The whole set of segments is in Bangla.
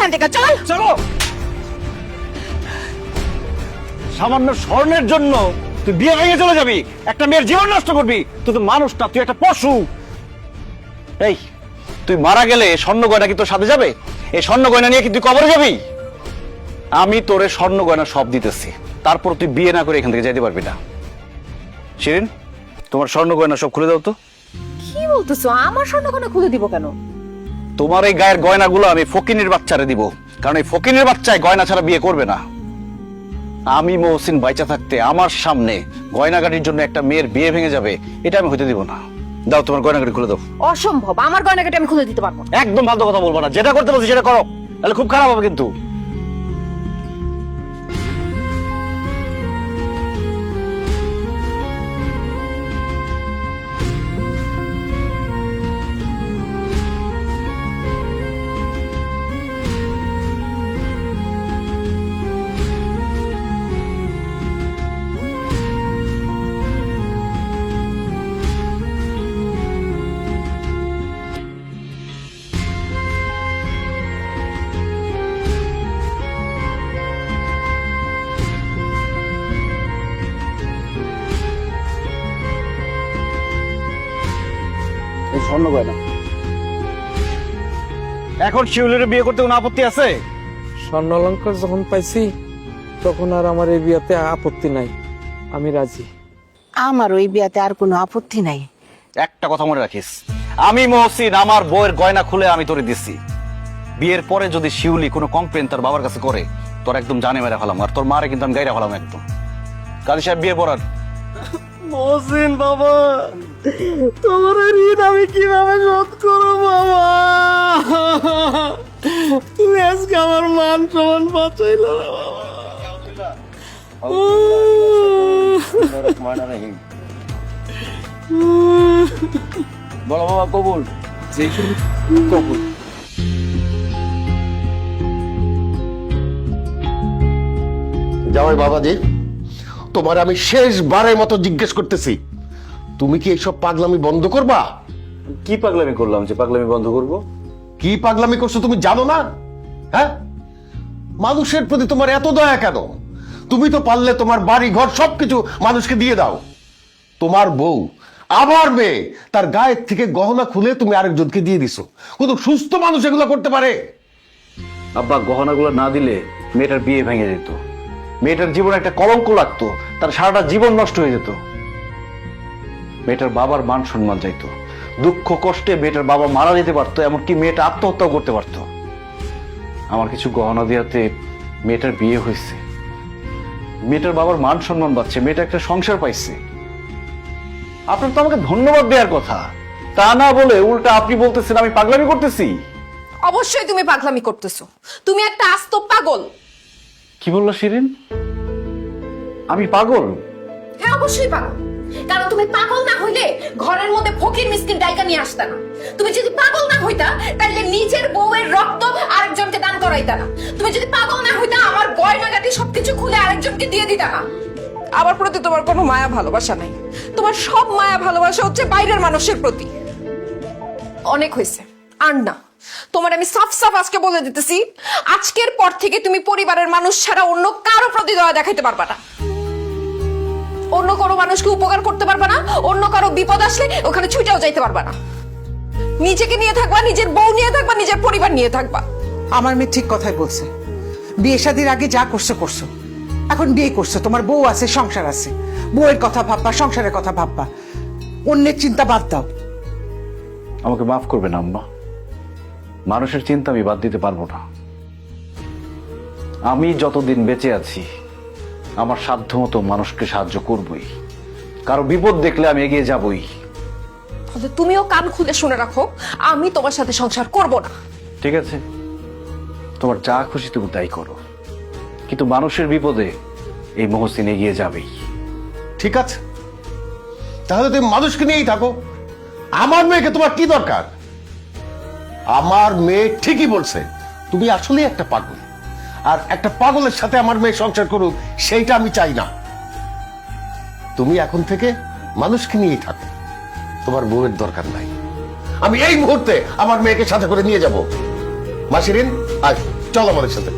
এখান থেকে, চল। চলো। সামান্য স্বর্ণের জন্য তুই বিয়ে ভেঙে চলে যাবি, একটা মেয়ের জীবন নষ্ট করবি? তুই তো মানুষ না, তুই একটা পশু। এই তুই মারা গেলে স্বর্ণ গয়না কি তোর সাথে যাবে? এই স্বর্ণ গয়না নিয়ে কি তুই কবরে যাবি? আমি তোরে স্বর্ণ গয়না সব দিতেছি, তারপর তুই বিয়ে না করে এখান থেকে যাইতে পারবি না। শিরিন, তোমার স্বর্ণ গয়না সব খুলে দাও তো। কি বলতেছো? আমার স্বর্ণ গয়না খুলে দিব কেন? তোমার এই গায়ের গয়নাগুলো আমি ফকিনের বাচ্চারে দিব, কারণ এই ফকিনের বাচ্চায় গয়না ছাড়া বিয়ে করবে না। আমি মহসিন বাইচা থাকতে আমার সামনে গয়নাগাড়ির জন্য একটা মেয়ের বিয়ে ভেঙে যাবে, এটা আমি হতে দিব না। দাও তোমার গয়নাগাড়ি খুলে দাও। অসম্ভব, আমার গয়নাগাটি আমি খুলে দিতে পারবো না। একদম ফালতু কথা বলবো না, যেটা করতে বলছি সেটা করো, তাহলে খুব খারাপ হবে কিন্তু। এই স্বর্ণ গয়না এখন শিউলির বিয়ে করতে কোনো আপত্তি আছে? স্বর্ণ অলঙ্কার যখন পাইছি তখন আর আমার এই বিয়াতে আপত্তি নাই, আমি রাজি। আমার ওই বিয়াতে আর কোনো আপত্তি নাই। একটা কথা মনে রাখিস, আমি মহসিন আমার বউয়ের গয়না খুলে আমি তোরে দিছি। বিয়ের পরে যদি শিউলি কোনো কমপ্লেন তার বাবার কাছে করে, তোর একদম জানে মেরে ফেলাম, আর তোর মারে কিন্তু আমি গাইরা ফেলাম একদম। কাজী সাহেব বিয়ে পড়ার। মহসিন বাবা, তোমার ঋণ আমি কিভাবে শোধ করবো বাবা? তুমি আজকে আমার মান সম্মান বাঁচাইল না বলো বাবা, কবুল। কবুল। জামাই বাবাজি, তোমার আমি শেষবারের মতো জিজ্ঞেস করতেছি, তুমি কি এইসব পাগলামি বন্ধ করবা? কি পাগলামি করলাম যে পাগলামি বন্ধ করব? কি পাগলামি করছো তুমি জানো না? হ্যাঁ, মানুষের প্রতি তোমার এত দয়া কেন? তুমি তো পারলে তোমার বাড়ি ঘর সবকিছু মানুষকে দিয়ে দাও। তোমার বউ আবার মেয়ে, তার গায়ের থেকে গহনা খুলে তুমি আরেকজনকে দিয়ে দিছো। কিন্তু সুস্থ মানুষ এগুলো করতে পারে? আব্বা, গহনাগুলো না দিলে মেয়েটার বিয়ে ভেঙে যেত, মেয়েটার জীবনে একটা কলঙ্ক লাগতো, তার সারাটা জীবন নষ্ট হয়ে যেত। মেয়েটার বাবার মান সম্মান যাইতো, দুঃখ কষ্টে মেয়েটার বাবা মারা যেতে পারতো, এমনকি মেয়েটা আত্মহত্যাও করতে পারতো। আমার কিছু গহনা দেওয়াতে মেয়েটার বিয়ে হয়েছে, মেয়েটার বাবার মান সম্মান পাচ্ছে, মেয়েটা একটা সংসার পাইছে। আপনার তো আমাকে ধন্যবাদ দেওয়ার কথা, তা না বলে উল্টা আপনি বলতেছেন আমি পাগলামি করতেছি। অবশ্যই তুমি পাগলামি করতেছো, তুমি একটা আস্ত পাগল। কি বললো শিরিন? আমি পাগল? হ্যাঁ, অবশ্যই পাগল। কারণ তুমি পাগল না হইলে ঘরের মধ্যে ফকির মিসকিন ডাইকা নিয়ে আসতা না। তুমি যদি পাগল না হইতা তাহলে নিজের বউয়ের রক্ত আরেকজনকে দান করাইতা না। তুমি যদি পাগল না হইতা আমার গয়নাগাটি সবকিছু খুলে আরেকজনকে দিয়ে দিতা না। আমার প্রতি তোমার কোনো মায়া ভালোবাসা নাই, তোমার সব মায়া ভালোবাসা হচ্ছে বাইরের মানুষের প্রতি। অনেক হয়েছে, আর না। তোমার আমি সাফ সাফ আজকে বলে দিতেছি, আজকের পর থেকে তুমি পরিবারের মানুষ ছাড়া অন্য কারো প্রতি দয়া দেখাইতে পারবা না। অন্য কারো মানুষকে উপকার করতে পারবা না, অন্য কারো বিপদ আসলে ওখানে ছুটেও যাইতে পারবা না। নিজেকে নিয়ে থাকবা, নিজের বউ নিয়ে থাকবা, নিজের পরিবার নিয়ে থাকবা। আমার মেয়ে ঠিক কথাই বলছে। বিয়ে শাদির আগে যা করছো করছো, এখন বিয়ে করছো, তোমার বউ আছে, সংসার আছে। বউয়ের কথা ভাববা, সংসারের কথা ভাববা, অন্যের চিন্তা বাদ দাও। আমাকে মাফ করবেন আম্মা, মানুষের চিন্তা আমি বাদ দিতে পারবো না। আমি যতদিন বেঁচে আছি আমার সাধ্যমতো মানুষকে সাহায্য করবই, কারো বিপদ দেখলে আমি এগিয়ে যাবই। তুমিও কান খুলে শুনে রাখো, আমি তোমার সাথে সংসার করব না। ঠিক আছে, তোমার যা খুশি তুমি তাই করো, কিন্তু মানুষের বিপদে এই মহসিন এগিয়ে যাবেই। ঠিক আছে, তাহলে তুমি মানুষকে নিয়েই থাকো। আমার মেয়েকে তোমার কি দরকার? আমার মেয়ে ঠিকই বলছে, তুমি আসলেই একটা পাগল, আর একটা পাগলের সাথে আমার মেয়ে সংসার করুক সেইটা আমি চাই না। তুমি এখন থেকে মানুষকে নিয়েই থাকো, তোমার বউয়ের দরকার নাই। আমি এই মুহূর্তে আমার মেয়েকে সাথে করে নিয়ে যাব। মাসিরিন, আয় চল আমাদের সাথে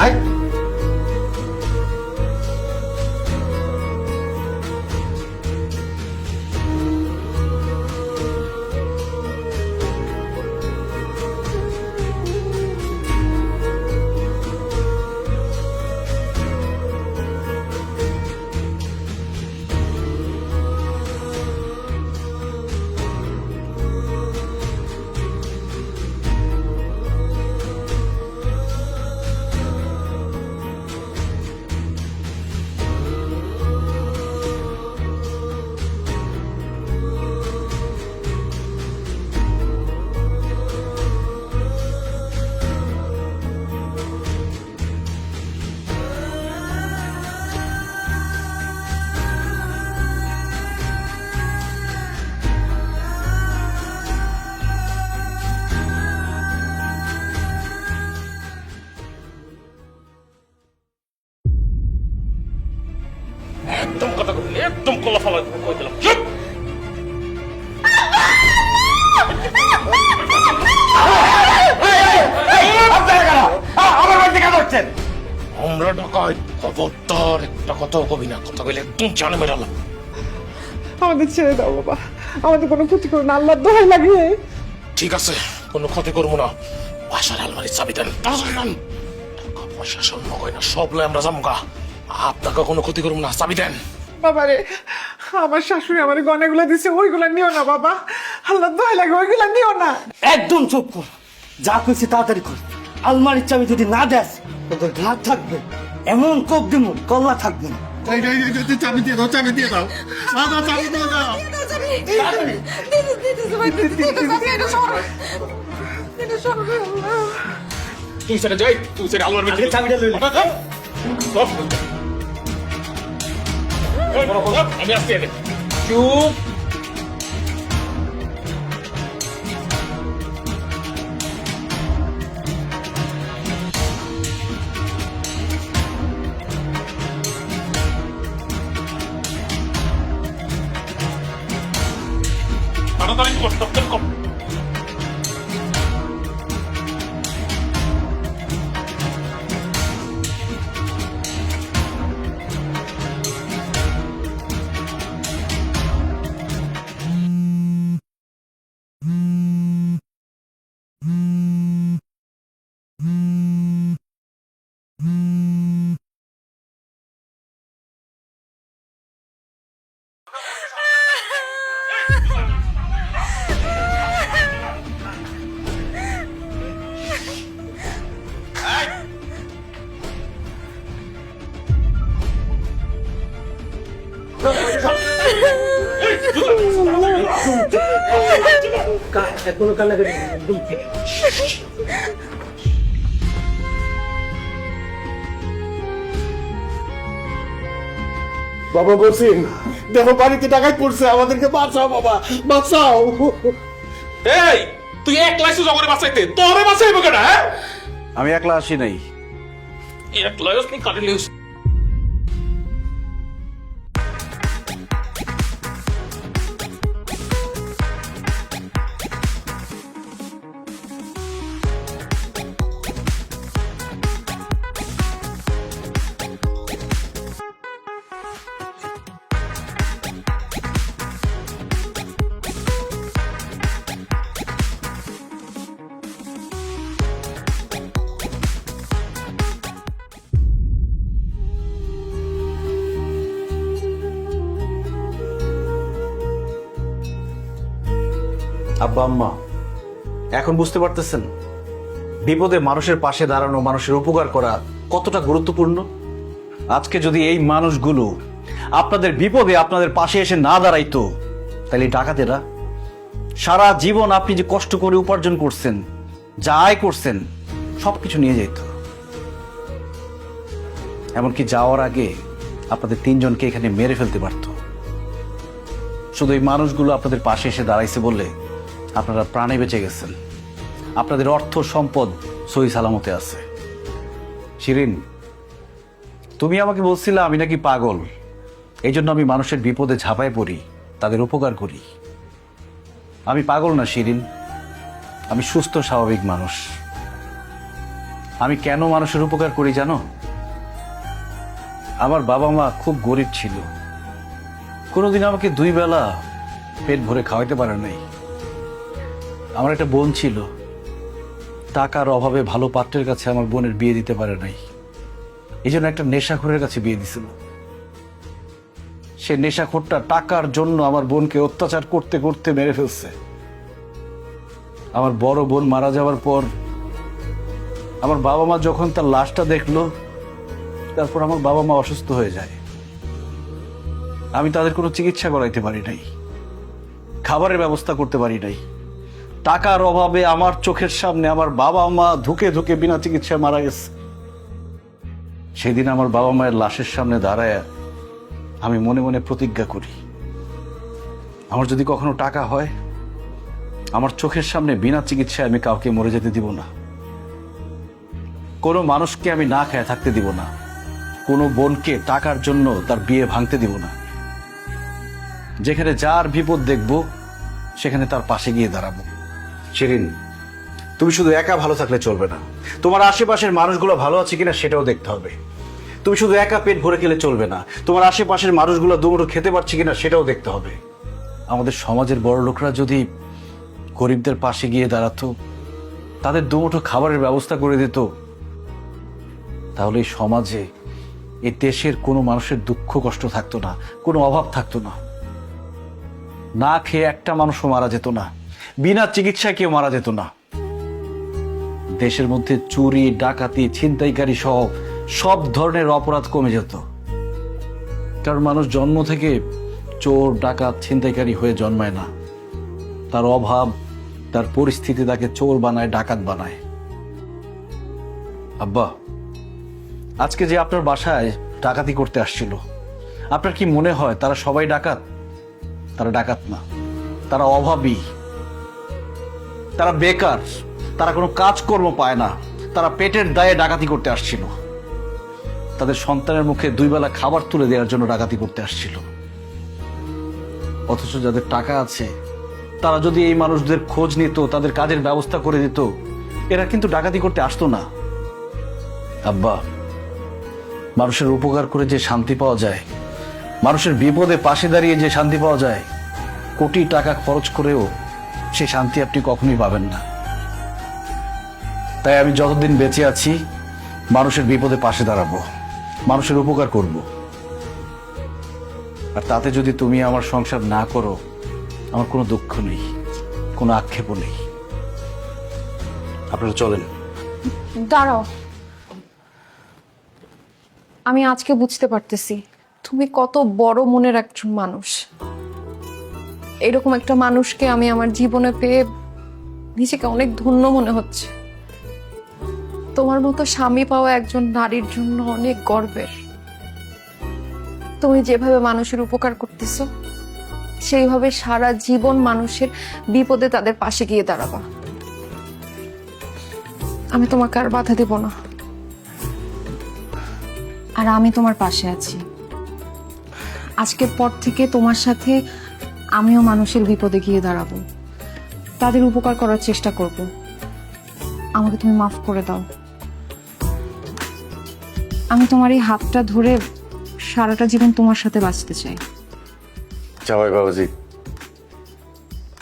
আয়। একদম কথা বলি, একদম কলা ফলা কই দিলাম। চুপ! আমার বাড়িতে কেন হচ্ছেন? আমরা ডাকাত, খবরদার একটা কথা কবি না, কথা কইলে একদম জানে মেরালাম। আমাদের ছেড়ে দাও বাবা, আমাদের কোনো ক্ষতি করো না, আল্লাহর দোহাই লাগে। ঠিক আছে, কোনো ক্ষতি করবো না। বাসার আলমারির চাবি দেন, তাড়াতাড়ি দেন। টাকা পয়সা স্বর্ণ গয়না সব লয় আমরা জামগা। আপনাকে কোনো ক্ষতি করবো না, চাবি দেন। বাবারে, আমার শাশুড়ি আমার গয়নাগুলো দিছে, ওইগুলা নিও না বাবা, আল্লাহর দোহাই লাগে, ওইগুলা নিও না। একদম চুপ কর, যা কইছি তাড়াতাড়ি কর। আলমারির চাবি যদি না দেস তোদের ঘাট থাকবে, এমন কোপ দিমু কল্লা থাকবে না। চাবি দিয়ে দাও, চাবি দিয়ে দাও, চাবি দিয়ে দাও। তুই সেটা যাই, তুই সেটা আলমারির ভিতরে চাবিটা লইলে আমি আসছি এনে। চুপ! তাড়াতাড়ি কর, তাড়াতাড়ি কর। এখনো কান্নাকাটি একদম ঠিক। বাবা বলছেন দেখো বাড়িতে টাকায় পড়ছে, আমাদেরকে বাঁচাও বাবা, বাঁচাও। এই, তুই এক লাইসে জগরে বাঁচাইতে, তোরে বাঁচাইবো কেন? হ্যাঁ, আমি একলা আসি নাই। এক লাইস নি কাটি লিস। আব্বা আম্মা, এখন বুঝতে পারতেছেন বিপদে মানুষের পাশে দাঁড়ানো, মানুষের উপকার করা কতটা গুরুত্বপূর্ণ? আজকে যদি এই মানুষগুলো আপনাদের বিপদে আপনাদের পাশে এসে না দাঁড়াইতো, তাহলে ডাকাতেরা সারা জীবন আপনি যে কষ্ট করে উপার্জন করছেন, যা আয় করছেন, সবকিছু নিয়ে যেত। এমনকি যাওয়ার আগে আপনাদের তিনজনকে এখানে মেরে ফেলতে পারত। শুধু এই মানুষগুলো আপনাদের পাশে এসে দাঁড়াইছে বলে আপনারা প্রাণে বেঁচে গেছেন। আপনাদের অর্থ সম্পদ সহি সালামতে আছে। শিরিন, তুমি আমাকে বলছিলে আমি নাকি পাগল, এই জন্য আমি মানুষের বিপদে ঝাঁপায় পড়ি, তাদের উপকার করি। আমি পাগল না শিরিন, আমি সুস্থ স্বাভাবিক মানুষ। আমি কেন মানুষের উপকার করি জানো? আমার বাবা মা খুব গরিব ছিল, কোনোদিন আমাকে 2 বেলা পেট ভরে খাওয়াইতে পারে নাই। আমার একটা বোন ছিল, টাকার অভাবে ভালো পাত্রের কাছে আমার বোনের বিয়ে দিতে পারে নাই, এই জন্য একটা নেশাখোরের কাছে বিয়ে দিছিল। সে নেশাখোরটা টাকার জন্য আমার বোনকে অত্যাচার করতে করতে মেরে ফেলছে। আমার বড় বোন মারা যাওয়ার পর আমার বাবা মা যখন তার লাশটা দেখলো, তারপর আমার বাবা মা অসুস্থ হয়ে যায়। আমি তাদের কোনো চিকিৎসা করাইতে পারি নাই, খাবারের ব্যবস্থা করতে পারি নাই। টাকার অভাবে আমার চোখের সামনে আমার বাবা মা ধুকে ধুকে বিনা চিকিৎসায় মারা গেছে। সেদিন আমার বাবা মায়ের লাশের সামনে দাঁড়ায় আমি মনে মনে প্রতিজ্ঞা করি, আমার যদি কখনো টাকা হয়, আমার চোখের সামনে বিনা চিকিৎসায় আমি কাউকে মরে যেতে দিব না, কোনো মানুষকে আমি না খেয়ে থাকতে দিব না, কোনো বোনকে টাকার জন্য তার বিয়ে ভাঙতে দিব না। যেখানে যার বিপদ দেখব সেখানে তার পাশে গিয়ে দাঁড়াবো। শিরিন, তুমি শুধু একা ভালো থাকলে চলবে না, তোমার আশেপাশের মানুষগুলো ভালো আছে কিনা সেটাও দেখতে হবে। তুমি শুধু একা পেট ভরে খেলে চলবে না, তোমার আশেপাশের মানুষগুলো দুমুঠো খেতে পারছে কিনা সেটাও দেখতে হবে। আমাদের সমাজের বড় লোকরা যদি গরিবদের পাশে গিয়ে দাঁড়াতো, তাদের দুমুঠো খাবারের ব্যবস্থা করে দিত, তাহলে এই সমাজে এই দেশের কোনো মানুষের দুঃখ কষ্ট থাকতো না, কোনো অভাব থাকতো না। না খেয়ে একটা মানুষও মারা যেত না, বিনা চিকিৎসায় কেউ মারা যেত না। দেশের মধ্যে চুরি, ডাকাতি, ছিনতাইকারী সহ সব ধরনের অপরাধ কমে যেত। কারণ মানুষ জন্ম থেকে চোর, ডাকাত, ছিনতাইকারী হয়ে জন্মায় না। তার অভাব, তার পরিস্থিতি তাকে চোর বানায়, ডাকাত বানায়। আব্বা, আজকে যে আপনার বাসায় ডাকাতি করতে আসছিল, আপনার কি মনে হয় তারা সবাই ডাকাত? তারা ডাকাত না, তারা অভাবী, তারা বেকার, তারা কোনো কাজকর্ম পায় না, তারা পেটের দায়ে ডাকাতি করতে আসছিল। তাদের সন্তানের মুখে 2 বেলা খাবার তুলে দেওয়ার জন্য ডাকাতি করতে আসছিল। অথচ যাদের টাকা আছে তারা যদি এই মানুষদের খোঁজ নিত, তাদের কাজের ব্যবস্থা করে দিত, এরা কিন্তু ডাকাতি করতে আসতো না। আব্বা, মানুষের উপকার করে যে শান্তি পাওয়া যায়, মানুষের বিপদে পাশে দাঁড়িয়ে যে শান্তি পাওয়া যায়, কোটি টাকা খরচ করেও সে শান্তি আপনি কখনোই পাবেন না। তাই আমি যতদিন বেঁচে আছি মানুষের বিপদে পাশে দাঁড়াবো, মানুষের উপকার করব। আর তাতে যদি তুমি আমার সংসার না করো, আমার কোনো দুঃখ নেই, কোনো আক্ষেপও নেই। আপনারা চলেন। দাঁড়াও, আমি আজকে বুঝতে পারতেছি তুমি কত বড় মনের একজন মানুষ। এরকম একটা মানুষকে আমি আমার জীবনে পেয়ে নিজেকে অনেক ধন্য মনে হচ্ছে। তোমার মতো স্বামী পাওয়া একজন নারীর জন্য অনেক গর্বের। তুমি যেভাবে মানুষের উপকার করতেছো, সেইভাবে সারা জীবন মানুষের বিপদে তাদের পাশে গিয়ে দাঁড়াবা। আমি তোমাকে আর বাধা দেব না। আর আমি তোমার পাশে আছি। আজকের পর থেকে তোমার সাথে আমিও মানুষের বিপদে গিয়ে দাঁড়াবো, তাদের উপকার করার চেষ্টা করব। আমাকে তুমি মাফ করে দাও। আমি তোমার এই হাতটা ধরে সারাটা জীবন তোমার সাথে বাঁচতে চাই। জামাই বাবাজি,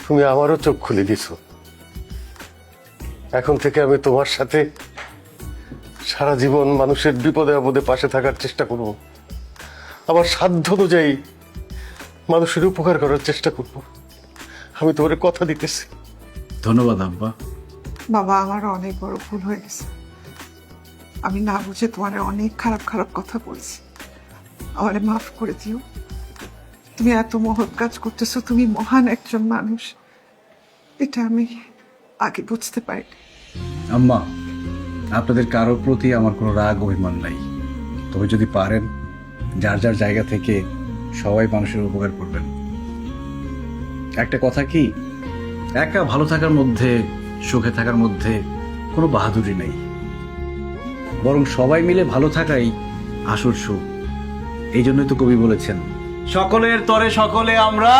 তুমি আমারও চোখ খুলে দিছো। এখন থেকে আমি তোমার সাথে সারা জীবন মানুষের বিপদে আপদে পাশে থাকার চেষ্টা করব। আমার সাধ্য অনুযায়ী মানুষের উপকার করার চেষ্টা করব। আমি তোমার কথা দিতেছি। ধন্যবাদ আব্বা। বাবা, আমার অনেক বড় ভুল হয়ে গেছে। আমি না বুঝে তোমার অনেক খারাপ খারাপ কথা বলছি। আমারে মাফ করে দিও। তুমি এত মহৎ কাজ করতেছো, তুমি মহান একজন মানুষ, এটা আমি আগে বুঝতে পারি। আম্মা, আপনাদের কারোর প্রতি আমার কোনো রাগ অভিমান নাই। তবে যদি পারেন, যার যার জায়গা থেকে সবাই মানুষের উপকার করবেন। একটা কথা কি, একা ভালো থাকার মধ্যে, সুখে থাকার মধ্যে কোনো বাহাদুরি নেই, বরং সবাই মিলে ভালো থাকাই আসল সুখ। এই জন্যই তো কবি বলেছেন, সকলের তরে সকলে আমরা।